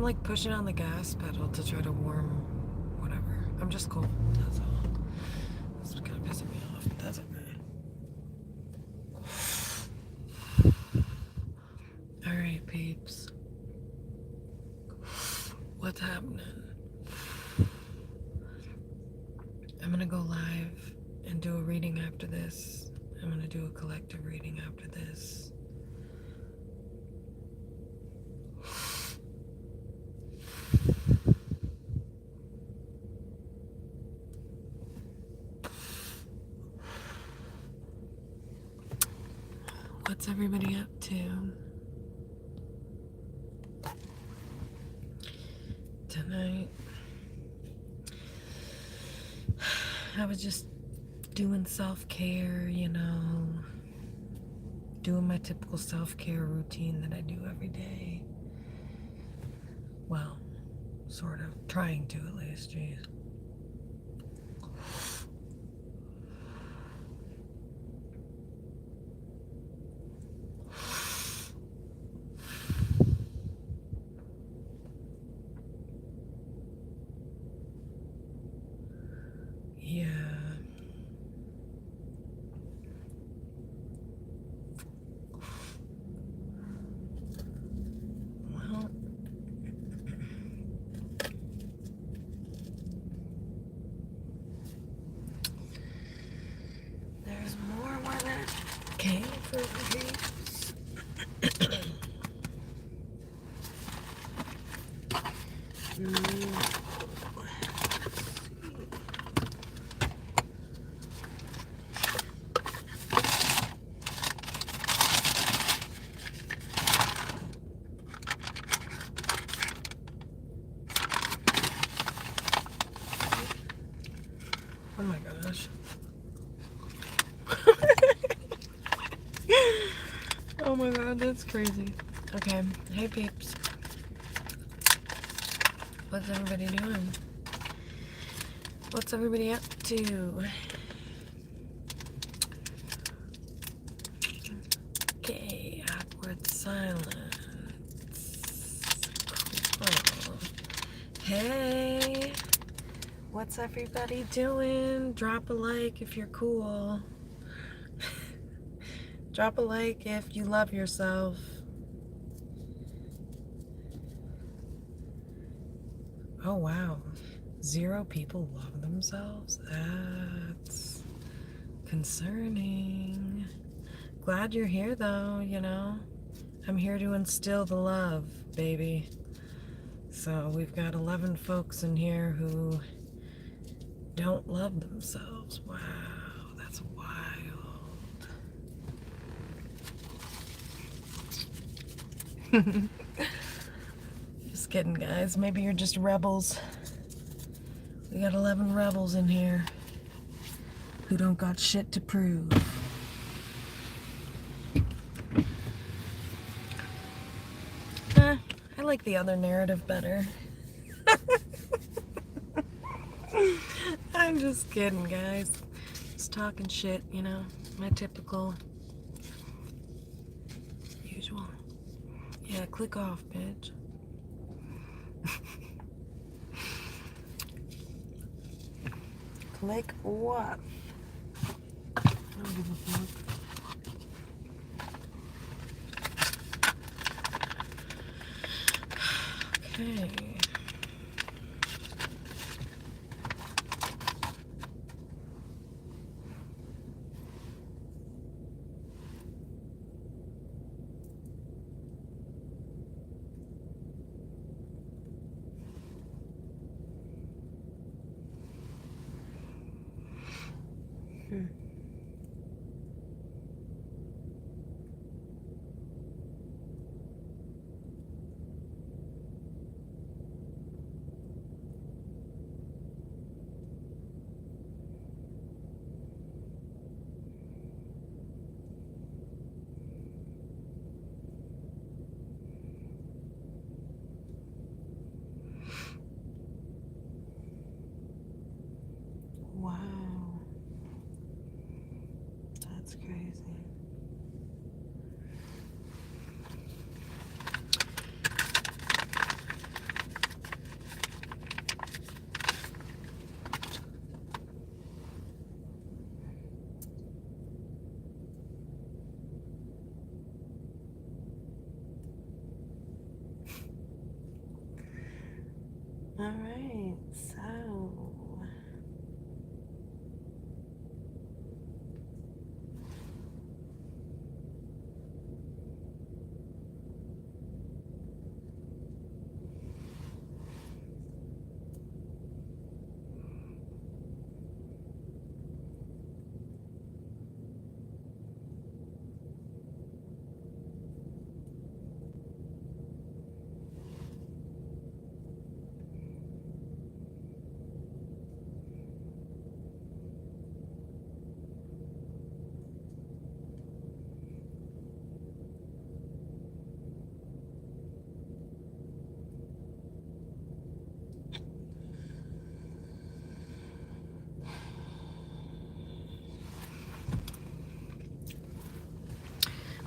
like pushing on the gas pedal to try to warm whatever. I'm just cold. That's all. It's kind of pissing me off. That's okay. Alright, peeps. What's happening? I'm gonna go live and do a reading after this. I'm gonna do a collective reading after this. What's everybody up to tonight? I was just doing self-care, you know, doing my typical self-care routine that I do every day. Well, sort of, trying to at least, jeez. Yeah. Well, there's more where that came from. Oh my gosh. Oh my god, that's crazy. Okay, hey peeps. What's everybody doing? What's everybody up to? Okay, awkward silence. Cool. Hey, what's everybody doing? Drop a like if you're cool. Drop a like if you love yourself. Oh wow, 0 people love themselves? That's concerning. Glad you're here though, you know. I'm here to instill the love, baby. So we've got 11 folks in here who don't love themselves. Wow, that's wild. Just kidding, guys. Maybe you're just rebels. We got 11 rebels in here who don't got shit to prove. I like the other narrative better. I'm just kidding, guys. Just talking shit, you know. My typical usual. Yeah, click off, bitch. Click off. I don't give a fuck. Okay. Wow. That's crazy.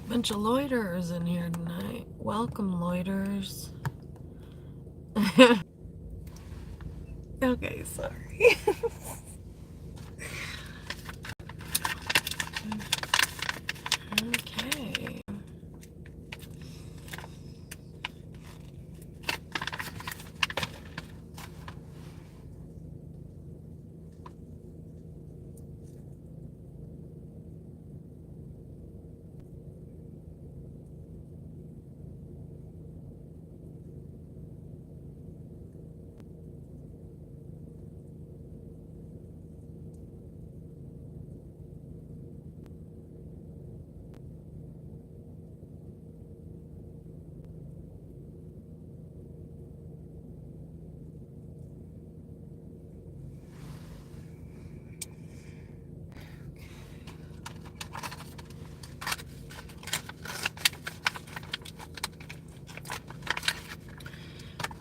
Bunch of loiterers in here tonight. Welcome, loiterers. Okay, sorry. Okay.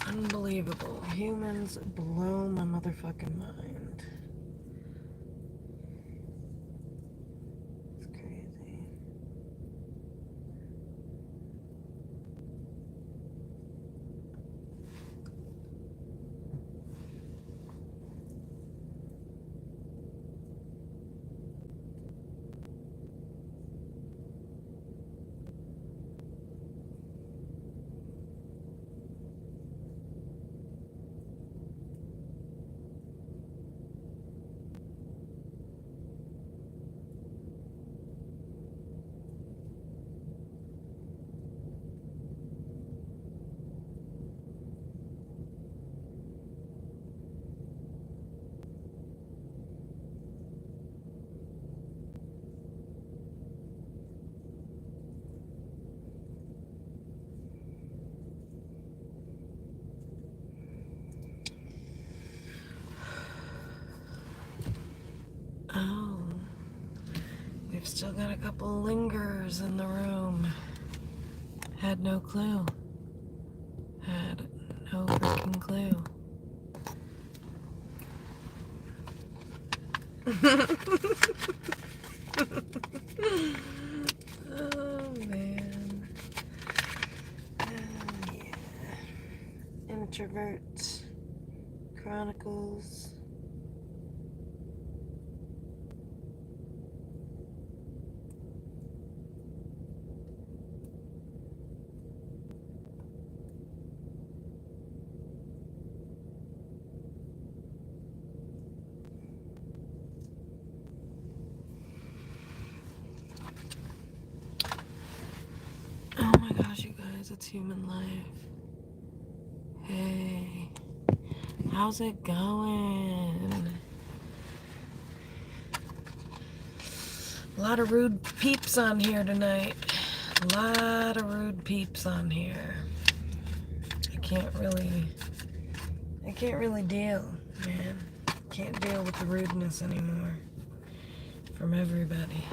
Unbelievable. Humans blow my motherfucking mind. It's crazy. Oh, we've still got a couple lingers in the room. Had no clue. Had no freaking clue. Oh, man. Yeah. Introvert Chronicles. Oh my gosh, you guys, it's human life. Hey, how's it going? A lot of rude peeps on here tonight. A lot of rude peeps on here. I can't really deal, man. Can't deal with the rudeness anymore from everybody.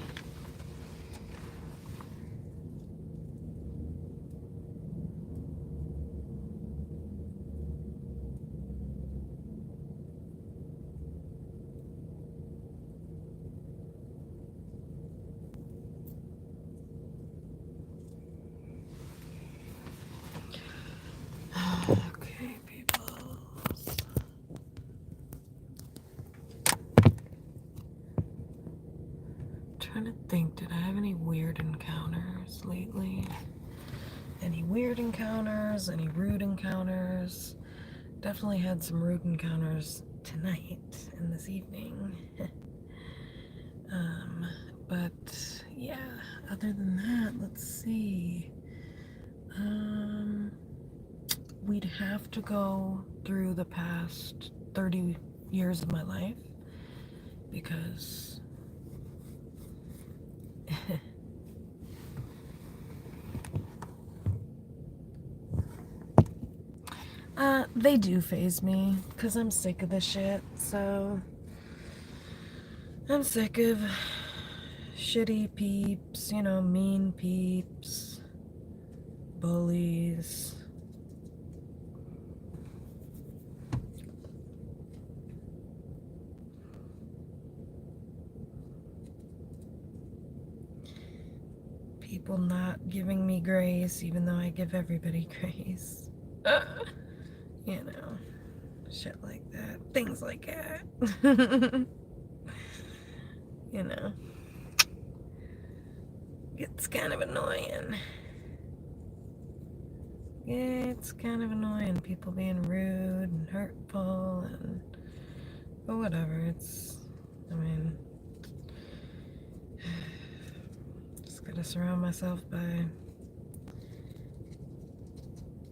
Okay, people. Trying to think, did I have any weird encounters lately? Any weird encounters? Any rude encounters? Definitely had some rude encounters tonight and this evening. But yeah, other than that, let's see. We'd have to go through the past 30 years of my life because they do faze me because I'm sick of this shit. So I'm sick of shitty peeps, mean peeps, bullies. People not giving me grace, even though I give everybody grace. You know, shit like that. Things like that. You know, it's kind of annoying. It's kind of annoying. People being rude and hurtful and but whatever. I mean, just gotta surround myself by.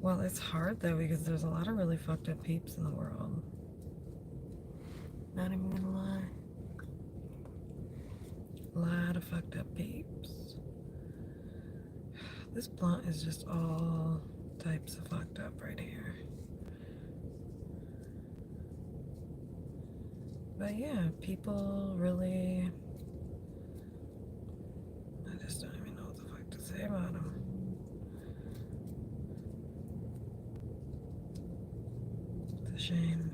Well, it's hard though because there's a lot of really fucked up peeps in the world. Not even gonna lie. A lot of fucked up peeps. This blunt is just all types of fucked up right here. But yeah, people really. I just don't even know what the fuck to say about them. It's a shame.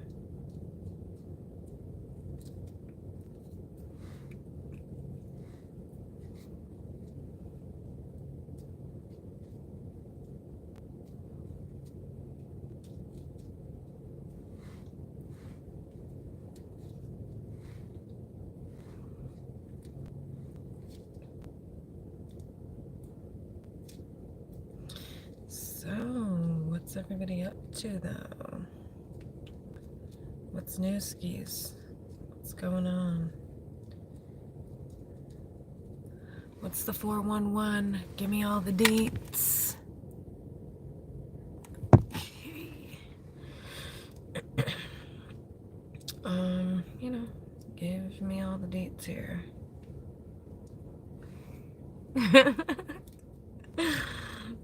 So, what's everybody up to though? What's new skis? What's going on? What's the 411? Give me all the dates. Okay. You know, give me all the dates here.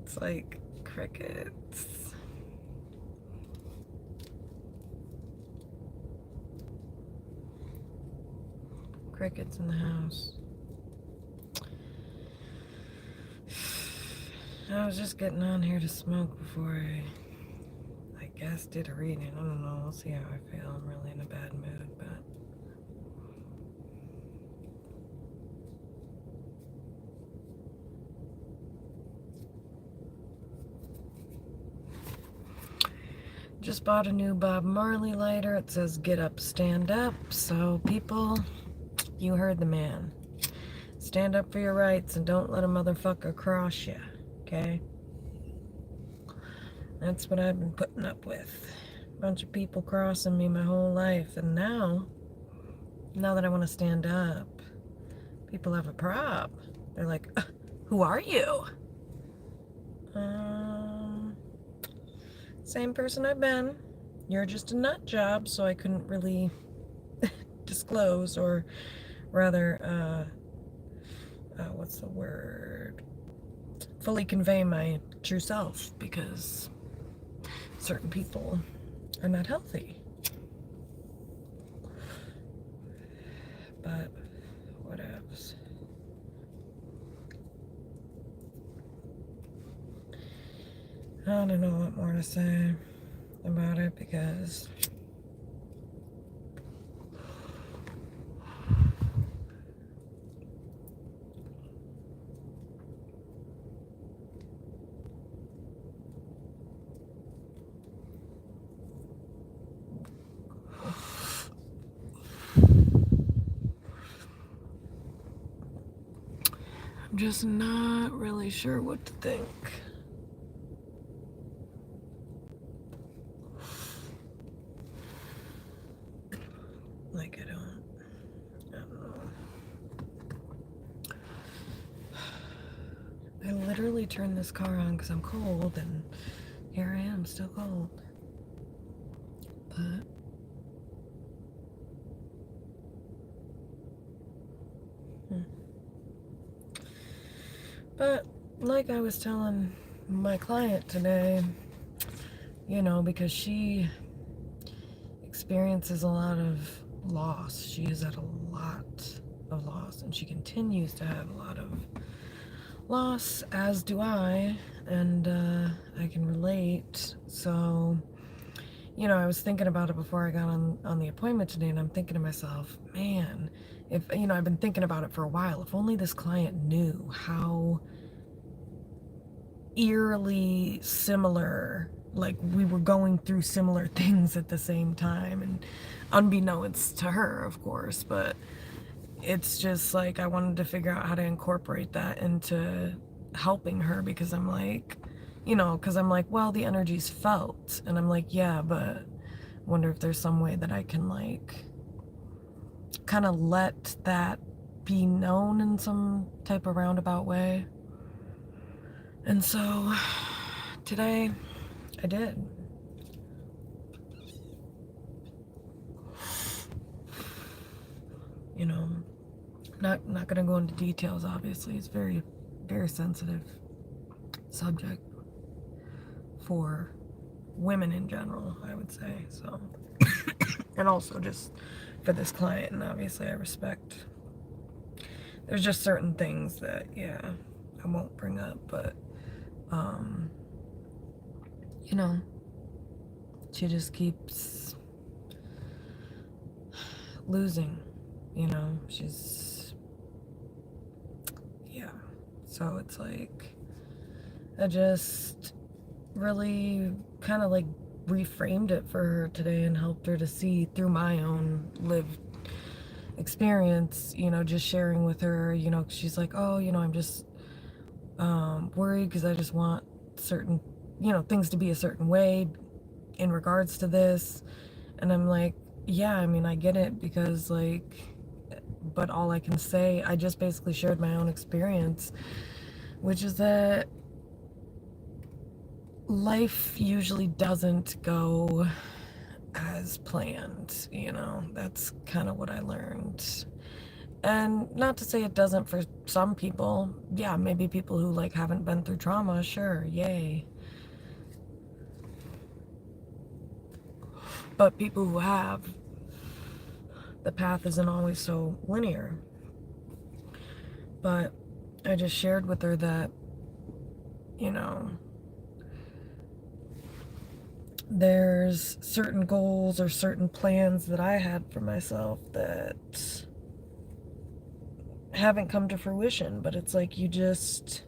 It's like crickets. Crickets in the house. I was just getting on here to smoke before I guess did a reading. I don't know. We'll see how I feel. I'm really in a bad mood, but just bought a new Bob Marley lighter. It says get up, stand up. So people, you heard the man. Stand up for your rights and don't let a motherfucker cross you, okay? That's what I've been putting up with. A bunch of people crossing me my whole life, and now that I want to stand up, people have a prop. They're like, who are you? Same person I've been. You're just a nut job, so I couldn't really disclose, or rather, what's the word? Fully convey my true self, because certain people are not healthy. But whatevs. I don't know what more to say about it because I'm just not really sure what to think. Like, I don't know. I literally turned this car on because I'm cold, and here I am, still cold. But like I was telling my client today, you know, because she experiences a lot of loss. She is at a lot of loss, and she continues to have a lot of loss, as do I, and I can relate. So, you know, I was thinking about it before I got on the appointment today, and I'm thinking to myself, man, if, you know, I've been thinking about it for a while. If only this client knew how eerily similar, like we were going through similar things at the same time, and unbeknownst to her, of course, but it's just like I wanted to figure out how to incorporate that into helping her, because I'm like, because I'm like, well, the energy's felt, and I'm like, yeah, but wonder if there's some way that I can like kind of let that be known in some type of roundabout way. And so today I did. You know, not gonna go into details, obviously. It's very, very sensitive subject for women in general, I would say. So, and also just for this client, and obviously I respect. There's just certain things that, yeah, I won't bring up, but you know, she just keeps losing, she's, yeah. So it's like, I just really kind of like reframed it for her today and helped her to see through my own lived experience, just sharing with her, 'cause she's like, oh, I'm just worried because I just want certain, things to be a certain way in regards to this. And I'm like, yeah, I mean, I get it, because like, but all I can say, I just basically shared my own experience, which is that life usually doesn't go as planned, that's kind of what I learned. And not to say it doesn't for some people. Yeah, maybe people who like haven't been through trauma, sure, yay. But people who have, the path isn't always so linear. But I just shared with her that, there's certain goals or certain plans that I had for myself that haven't come to fruition. But it's like you just,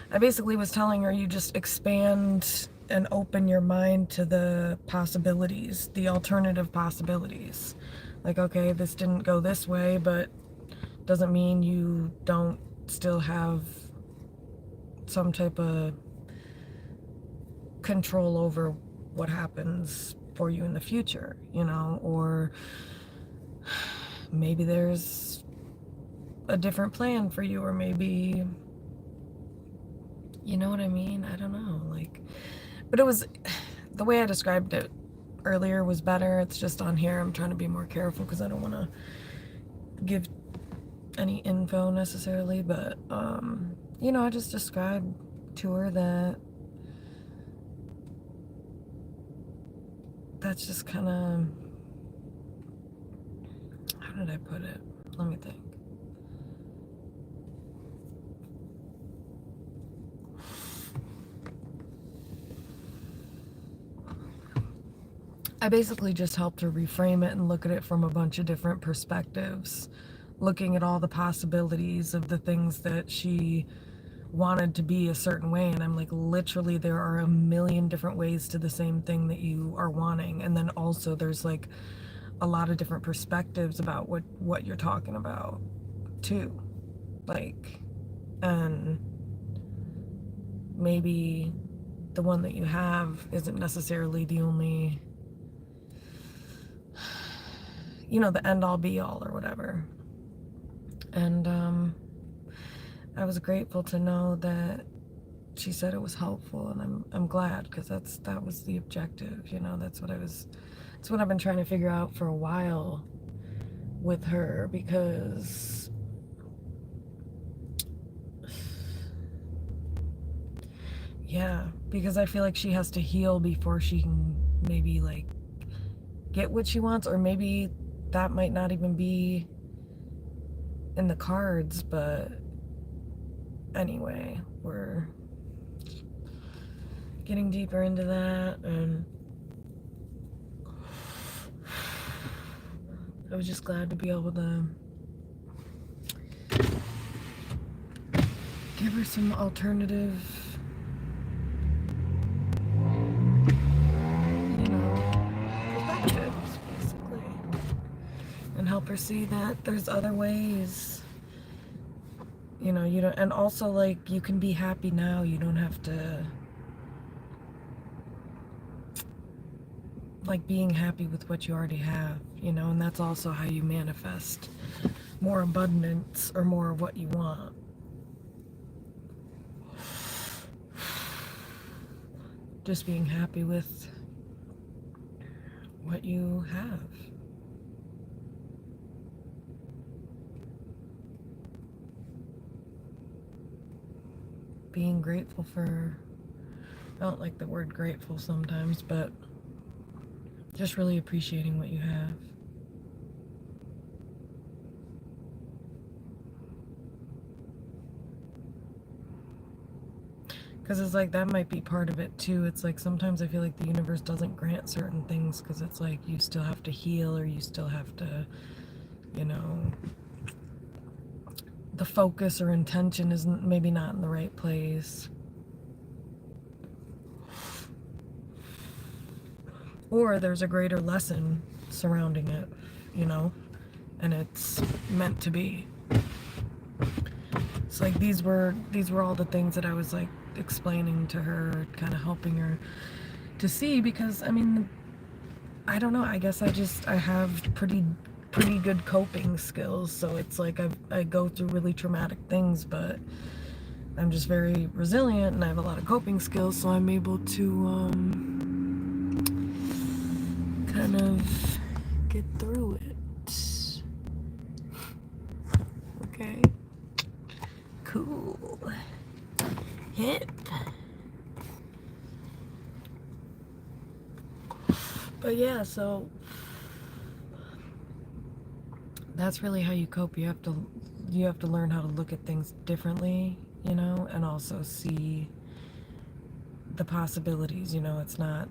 I basically was telling her, you just expand and open your mind to the possibilities, the alternative possibilities. Like, okay, this didn't go this way, but doesn't mean you don't still have some type of control over what happens for you in the future, or maybe there's a different plan for you, or maybe, you know what I mean? I don't know, like, but it was, the way I described it earlier was better. It's just on here I'm trying to be more careful because I don't want to give any info necessarily, but I just described to her that that's just kind of, how did I put it? Let me think. I basically just helped her reframe it and look at it from a bunch of different perspectives, looking at all the possibilities of the things that she wanted to be a certain way. And I'm like, literally, there are a million different ways to the same thing that you are wanting. And then also there's like a lot of different perspectives about what you're talking about too. Like, and maybe the one that you have isn't necessarily the only, the end all be all or whatever. And I was grateful to know that she said it was helpful, and I'm glad, because that was the objective, that's what I've been trying to figure out for a while with her, because because I feel like she has to heal before she can maybe like get what she wants, or maybe that might not even be in the cards. But anyway, we're getting deeper into that, and I was just glad to be able to give her some alternative, perspectives, basically. And help her see that there's other ways. You don't, and also, like, you can be happy now. You don't have to, like, being happy with what you already have, and that's also how you manifest more abundance or more of what you want. Just being happy with what you have. Being grateful for, I don't like the word grateful sometimes, but just really appreciating what you have. Because it's like, that might be part of it too. It's like, sometimes I feel like the universe doesn't grant certain things because it's like you still have to heal, or you still have to, the focus or intention isn't maybe not in the right place. Or there's a greater lesson surrounding it, and it's meant to be. It's like these were all the things that I was like explaining to her, kind of helping her to see, because I mean, I don't know, I guess I have pretty good coping skills, so it's like I go through really traumatic things, but I'm just very resilient and I have a lot of coping skills, so I'm able to kind of get through it. Okay. Cool. Hip. But yeah, so that's really how you cope. You have to learn how to look at things differently, and also see the possibilities. It's not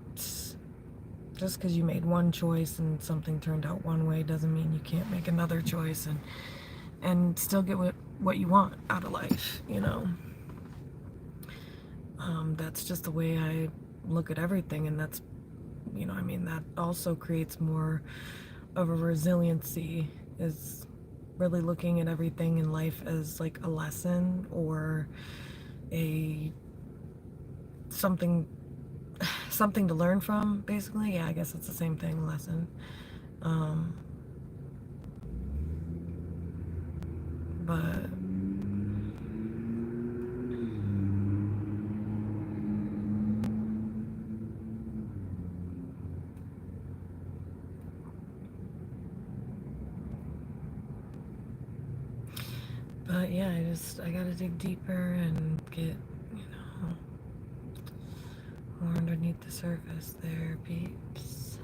just because you made one choice and something turned out one way doesn't mean you can't make another choice and still get what you want out of life, That's just the way I look at everything, and that's, that also creates more of a resiliency, is really looking at everything in life as like a lesson or something to learn from, basically. Yeah, I guess it's the same thing, lesson. But yeah, I gotta dig deeper and get, more underneath the surface there, peeps.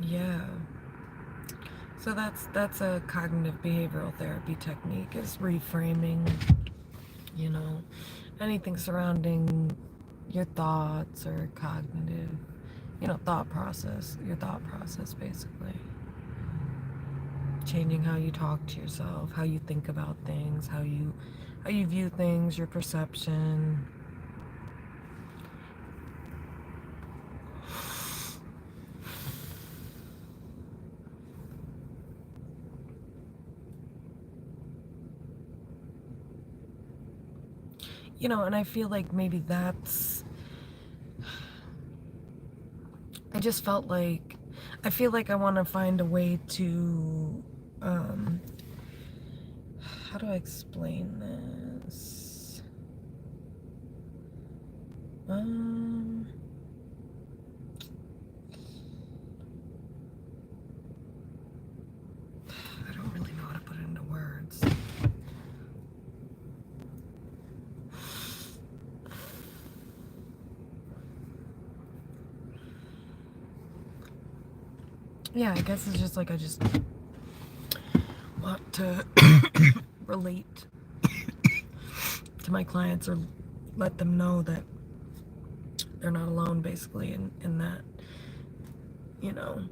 Yeah. So that's a cognitive behavioral therapy technique, is reframing, anything surrounding your thoughts or cognitive, your thought process, basically. Changing how you talk to yourself, how you think about things, how you view things, your perception. And I feel like maybe I just felt like, I feel like I want to find a way to, how do I explain this? I don't really know how to put it into words. Yeah, I guess it's just like I just want to relate to my clients or let them know that they're not alone, basically, in that, you know,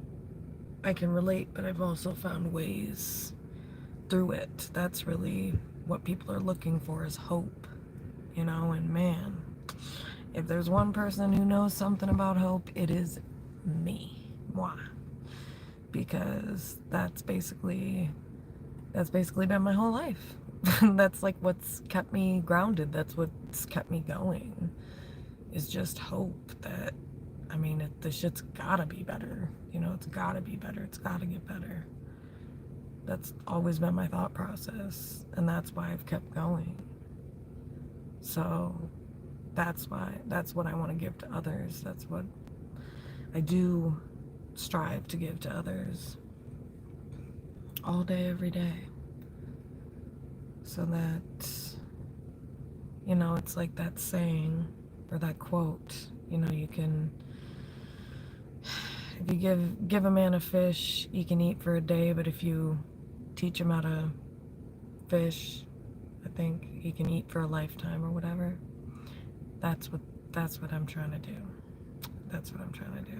I can relate, but I've also found ways through it. That's really what people are looking for, is hope, you know. And man, if there's one person who knows something about hope, it is me. Moi. Because that's basically been my whole life. That's like what's kept me grounded. That's what's kept me going, is just hope that, I mean, the shit's gotta be better. You know, it's gotta be better. It's gotta get better. That's always been my thought process, and that's why I've kept going. So that's what I want to give to others. That's what I do strive to give to others all day, every day. So that, you know, it's like that saying or that quote, you know, you can, if you give a man a fish, he can eat for a day, but if you teach him how to fish, I think he can eat for a lifetime or whatever. That's what I'm trying to do. That's what I'm trying to do.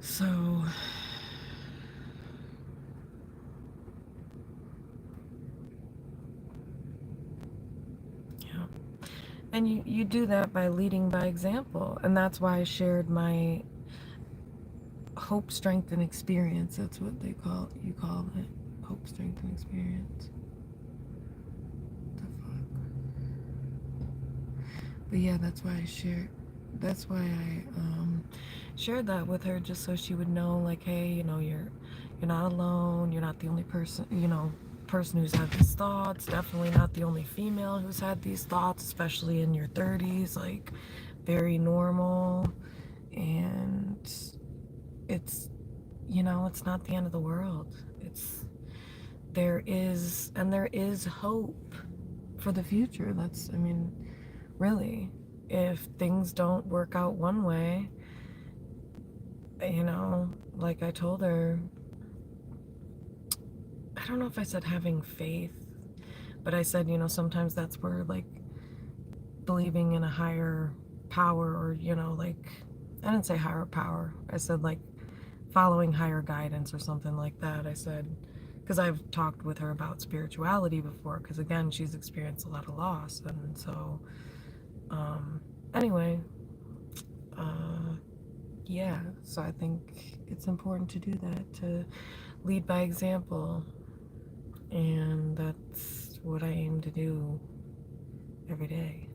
So yeah. And you do that by leading by example. And that's why I shared my hope, strength, and experience. That's what you call it. Hope, strength, and experience. What the fuck? But yeah, that's why I shared that with her, just so she would know, like, hey, you know, you're not alone. You're not the only person, you know, who's had these thoughts. Definitely not the only female who's had these thoughts, especially in your 30s. Like, very normal. And it's, you know, it's not the end of the world. There is hope for the future. I mean, really, if things don't work out one way, you know, like I told her, I don't know if I said having faith, but I said, you know, sometimes that's where, like, believing in a higher power, or, you know, like, I didn't say higher power. I said, like, following higher guidance or something like that. I said, because I've talked with her about spirituality before, because again, she's experienced a lot of loss. And so, anyway, yeah, so I think it's important to do that, to lead by example. And that's what I aim to do every day.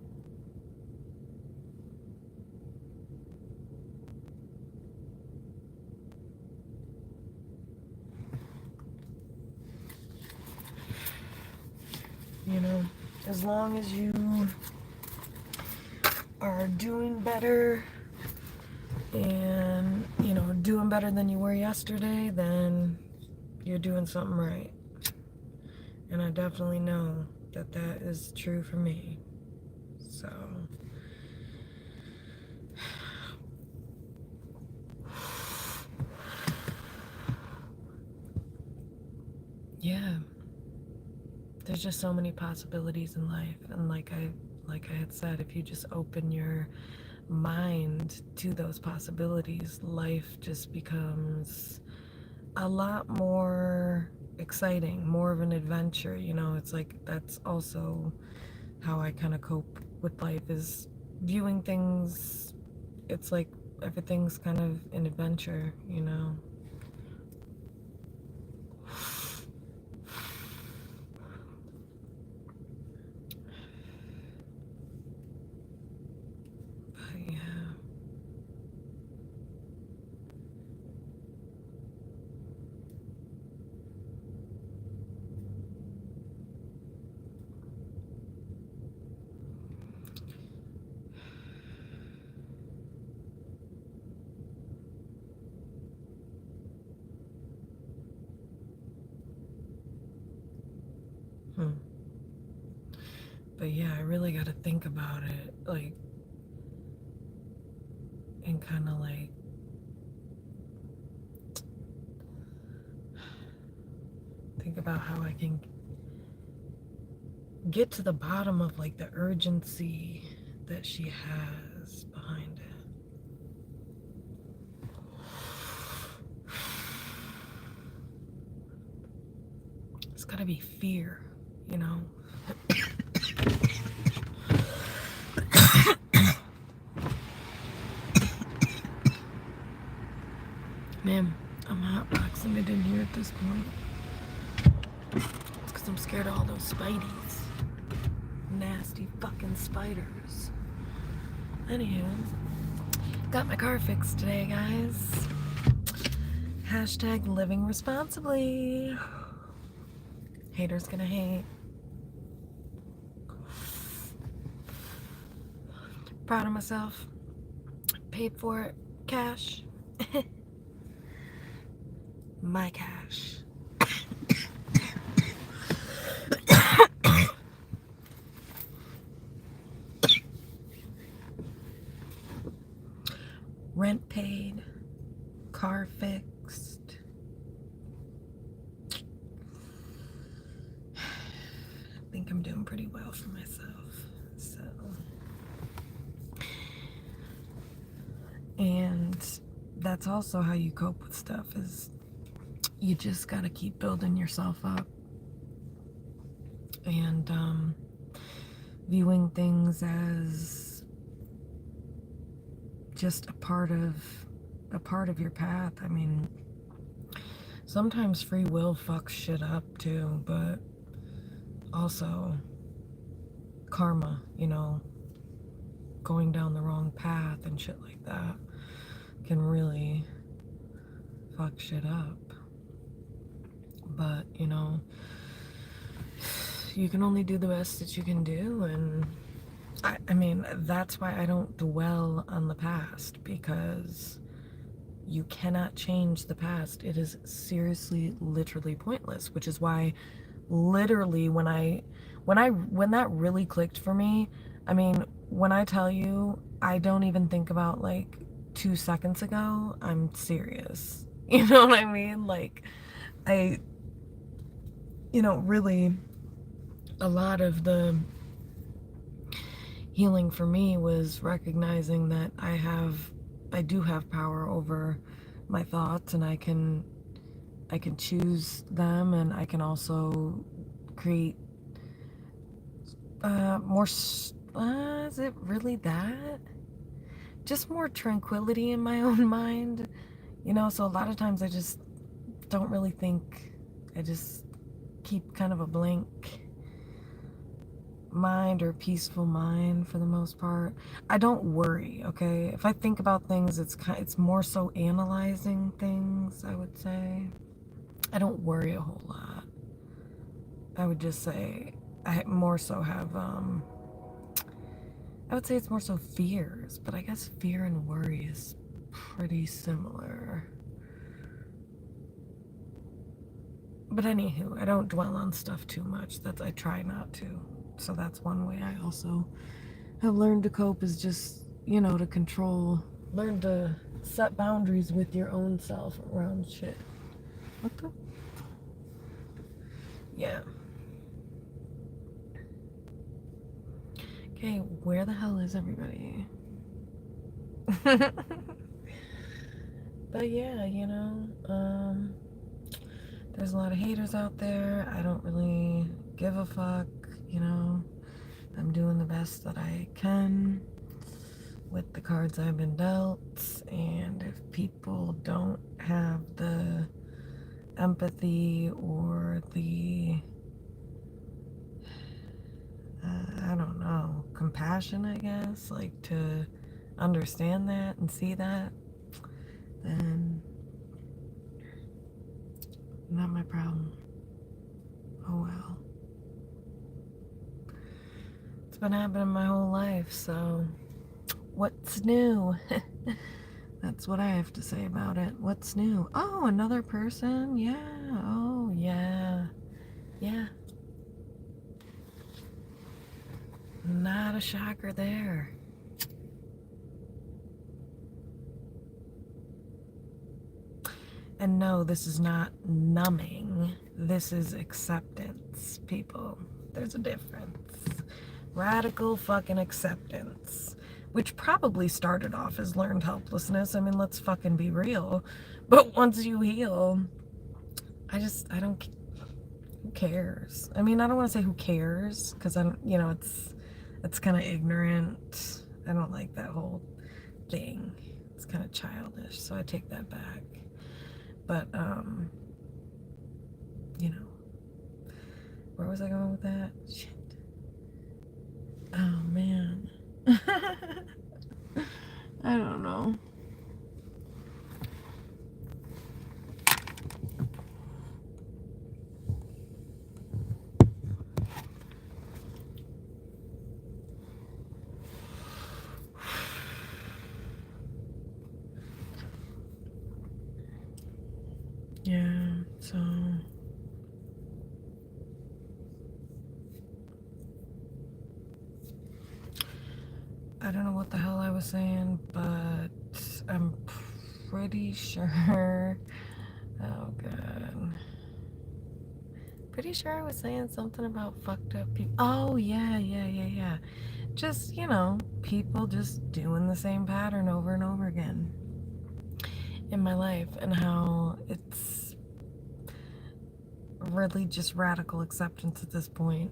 You know, as long as you are doing better and, you know, doing better than you were yesterday, then you're doing something right. And I definitely know that that is true for me. So, yeah, there's just so many possibilities in life. And like I had said, if you just open your mind to those possibilities, life just becomes a lot more exciting, more of an adventure. You know, it's like, that's also how I kind of cope with life, is viewing things, it's like everything's kind of an adventure, you know. But yeah. But yeah, I really got to think about it, like, and kind of like think about how I can get to the bottom of like the urgency that she has behind it. It's gotta be fear, you know? Man, I'm hotboxing it in here at this point. It's because I'm scared of all those spideys. Nasty fucking spiders. Anywho, got my car fixed today, guys. Hashtag living responsibly. Haters gonna hate. Proud of myself. Paid for it. Cash. My cash. Rent paid. Car fixed. I think I'm doing pretty well for myself. So. And that's also how you cope with stuff, is you just gotta keep building yourself up and viewing things as just a part of your path. I mean, sometimes free will fucks shit up too, but also karma, you know, going down the wrong path and shit like that can really fuck shit up. But, you know, you can only do the best that you can do, and I mean, that's why I don't dwell on the past, because you cannot change the past. It is seriously, literally pointless, which is why literally when that really clicked for me, I mean, when I tell you, I don't even think about like 2 seconds ago, I'm serious. You know what I mean? Like, really, a lot of the healing for me was recognizing that I do have power over my thoughts, and I can choose them, and I can also create more, is it really that? Just more tranquility in my own mind, you know? So a lot of times I just don't really think. I just keep kind of a blank mind, or peaceful mind for the most part. I don't worry, okay? If I think about things, it's more so analyzing things, I would say. I don't worry a whole lot. I would just say I more so have I would say it's more so fears, but I guess fear and worry is pretty similar. But anywho, I don't dwell on stuff too much. I try not to. So that's one way I also have learned to cope, is just, you know, to control, learn to set boundaries with your own self around shit. What the? Yeah. Okay, where the hell is everybody? But yeah, you know, there's a lot of haters out there. I don't really give a fuck, you know. I'm doing the best that I can with the cards I've been dealt, and if people don't have the empathy or the I don't know, compassion, I guess, like to understand that and see that, then not my problem. Oh well. It's been happening my whole life, so what's new? That's what I have to say about it. What's new? Oh, another person? Yeah. Oh, yeah. Yeah. Not a shocker there. And no, this is not numbing. This is acceptance, people. There's a difference. Radical fucking acceptance, which probably started off as learned helplessness. I mean, let's fucking be real. But once you heal, I don't, who cares? I mean, I don't want to say who cares, because I don't, you know, it's kind of ignorant. I don't like that whole thing. It's kind of childish, so I take that back. But, you know, where was I going with that? Shit. Oh, man. I don't know. Yeah, so I don't know what the hell I was saying, but I'm pretty sure. Oh, God. Pretty sure I was saying something about fucked up people. Oh, yeah. Just, you know, people just doing the same pattern over and over again in my life, and how it's really just radical acceptance at this point.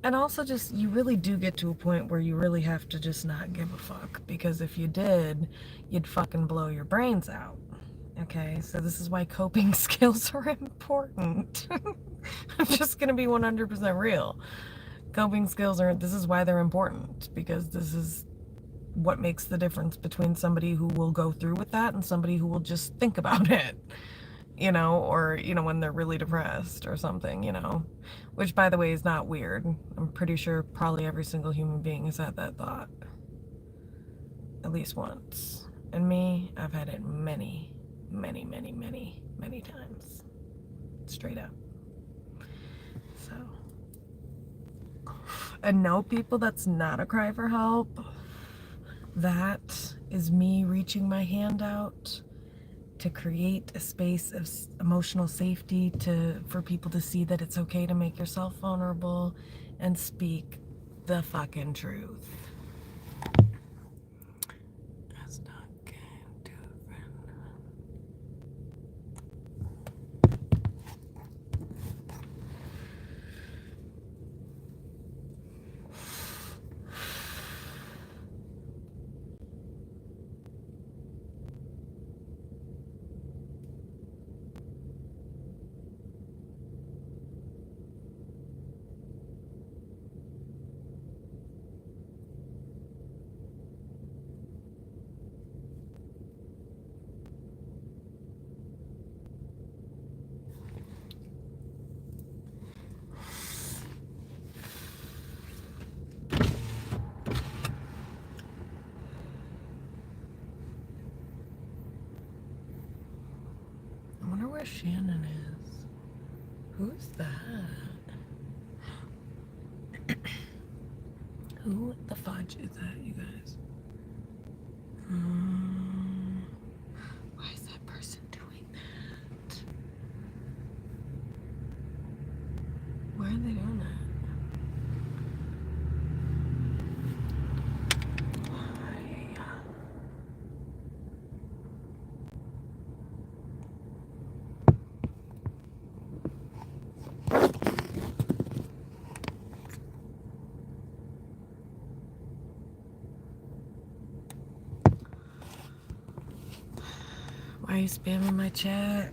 And also just, you really do get to a point where you really have to just not give a fuck, because if you did, you'd fucking blow your brains out. Okay, so this is why coping skills are important. I'm just gonna be 100% real. Coping skills are, this is why they're important, because this is what makes the difference between somebody who will go through with that and somebody who will just think about it, you know, or, you know, when they're really depressed or something, you know, which, by the way, is not weird. I'm pretty sure probably every single human being has had that thought at least once. And me, I've had it many times, straight up. So, and no, people, that's not a cry for help. That is me reaching my hand out to create a space of emotional safety, for people to see that it's okay to make yourself vulnerable and speak the fucking truth. That's not good to a friend. I wonder where Shannon is. Who's that? Who the fudge is that, you guys? Why is that person doing that? Why are they doing that? Why are you spamming my chat?